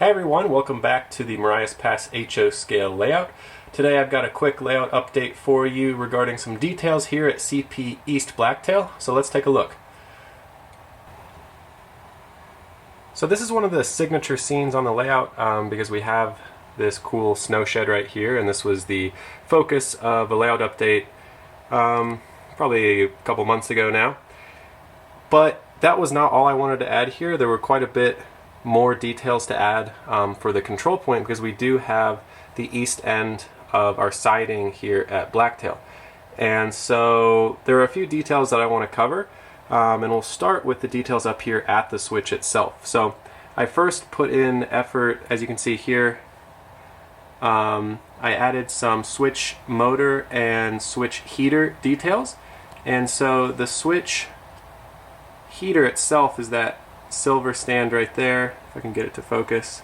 Hi everyone, welcome back to the Marias Pass HO scale layout. Today I've got a quick layout update for you regarding some details here at CP East Blacktail, so let's take a look. So this is one of the signature scenes on the layout because we have this cool snow shed right here, and this was the focus of a layout update probably a couple months ago now. But that was not all I wanted to add here. There were quite a bit more details to add for the control point because we do have the east end of our siding here at Blacktail. And so there are a few details that I want to cover, and we'll start with the details up here at the switch itself. So I first put in effort, as you can see here, I added some switch motor and switch heater details. And so the switch heater itself is that silver stand right there, if I can get it to focus.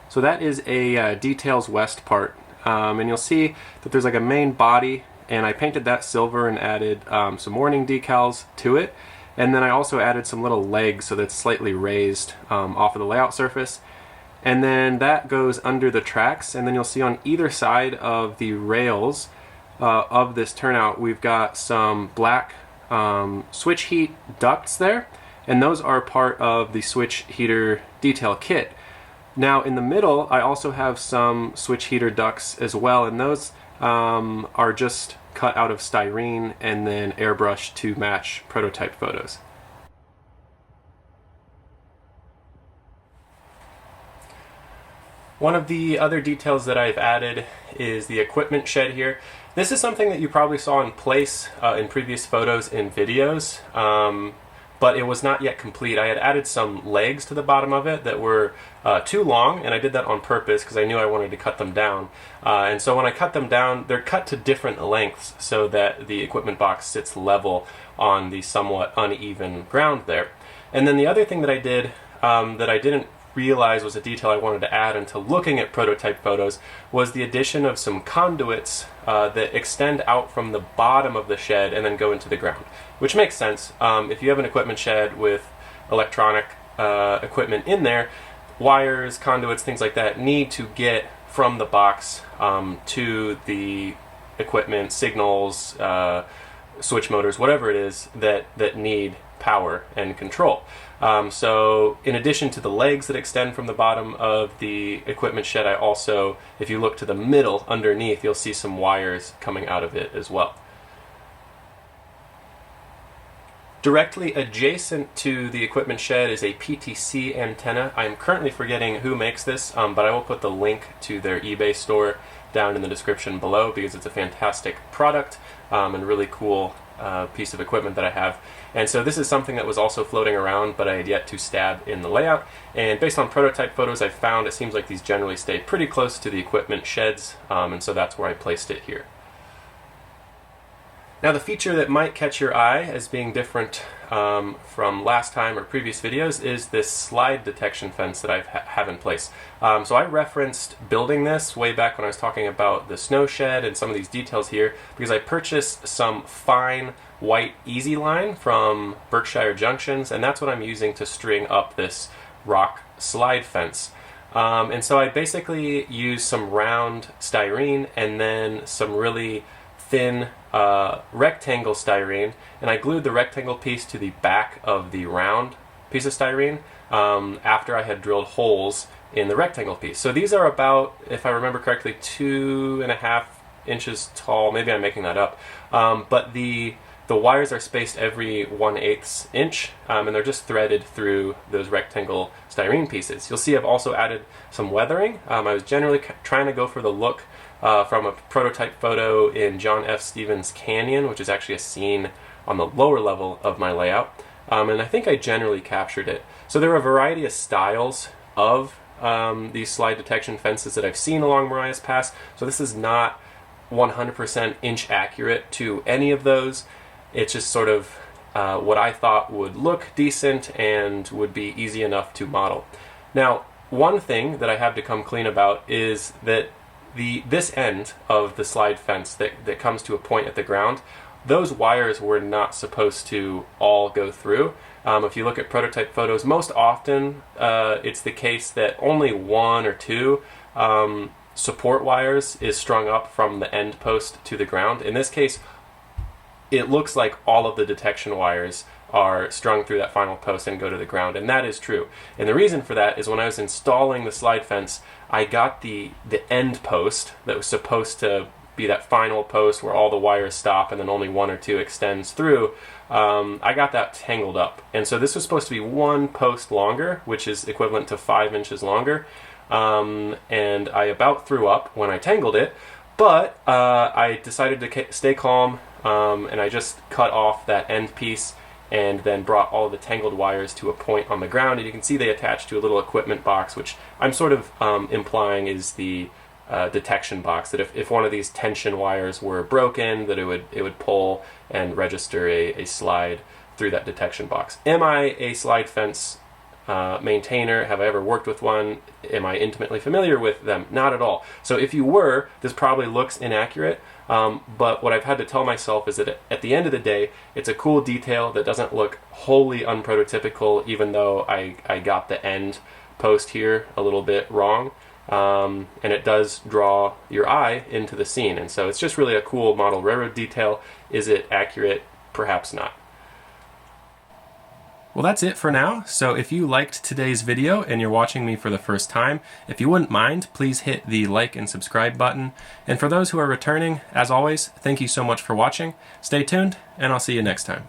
So that is a details west part, and you'll see that there's like a main body, and I painted that silver and added some warning decals to it, and then I also added some little legs so that's slightly raised off of the layout surface, and then that goes under the tracks, and then you'll see on either side of the rails of this turnout we've got some black switch heat ducts there, and those are part of the switch heater detail kit. Now in the middle I also have some switch heater ducts as well, and those are just cut out of styrene and then airbrushed to match prototype photos. One of the other details that I've added is the equipment shed here. This is something that you probably saw in place in previous photos and videos, but it was not yet complete. I had added some legs to the bottom of it that were too long, and I did that on purpose because I knew I wanted to cut them down. And so when I cut them down, they're cut to different lengths so that the equipment box sits level on the somewhat uneven ground there. And then the other thing that I did that I didn't realize was a detail I wanted to add until looking at prototype photos was the addition of some conduits that extend out from the bottom of the shed and then go into the ground, which makes sense. If you have an equipment shed with electronic equipment in there, wires, conduits, things like that need to get from the box to the equipment, signals, switch motors, whatever it is that need power and control. So in addition to the legs that extend from the bottom of the equipment shed, I also, if you look to the middle underneath, you'll see some wires coming out of it as well. Directly adjacent to the equipment shed is a PTC antenna. I'm currently forgetting who makes this, but I will put the link to their eBay store down in the description below because it's a fantastic product and really cool piece of equipment that I have. And so this is something that was also floating around, but I had yet to stab in the layout. And based on prototype photos I found, it seems like these generally stay pretty close to the equipment sheds, and so that's where I placed it here. Now the feature that might catch your eye as being different from last time or previous videos is this slide detection fence that I have in place. So I referenced building this way back when I was talking about the snow shed and some of these details here because I purchased some fine white easy line from Berkshire Junctions, and that's what I'm using to string up this rock slide fence. And so I basically used some round styrene and then some really thin rectangle styrene, and I glued the rectangle piece to the back of the round piece of styrene after I had drilled holes in the rectangle piece. So these are about, if I remember correctly, 2.5 inches tall. Maybe I'm making that up, but the wires are spaced every 1/8 inch, and they're just threaded through those rectangle styrene pieces. You'll see I've also added some weathering. I was generally trying to go for the look from a prototype photo in John F. Stevens' Canyon, which is actually a scene on the lower level of my layout, and I think I generally captured it. So there are a variety of styles of these slide detection fences that I've seen along Marias Pass, so this is not 100% inch accurate to any of those. It's just sort of what I thought would look decent and would be easy enough to model. Now, one thing that I have to come clean about is that this end of the slide fence that comes to a point at the ground those wires were not supposed to all go through. If you look at prototype photos, most often it's the case that only one or two support wires is strung up from the end post to the ground. In this case, it looks like all of the detection wires are strung through that final post and go to the ground, and that is true. And the reason for that is when I was installing the slide fence, I got the end post that was supposed to be that final post where all the wires stop and then only one or two extends through. I got that tangled up, and so this was supposed to be one post longer, which is equivalent to 5 inches longer, and I about threw up when I tangled it, but I decided to stay calm, and I just cut off that end piece and then brought all of the tangled wires to a point on the ground, and you can see they attach to a little equipment box, which I'm sort of implying is the detection box, that if one of these tension wires were broken, that it would pull and register a slide through that detection box. Am I a slide fence maintainer? Have I ever worked with one? Am I intimately familiar with them? Not at all. So if you were, this probably looks inaccurate, but what I've had to tell myself is that at the end of the day, it's a cool detail that doesn't look wholly unprototypical, even though I got the end post here a little bit wrong. And it does draw your eye into the scene, and so it's just really a cool model railroad detail. Is it accurate? Perhaps not. Well, that's it for now. So if you liked today's video and you're watching me for the first time, if you wouldn't mind, please hit the like and subscribe button. And for those who are returning, as always, thank you so much for watching. Stay tuned, and I'll see you next time.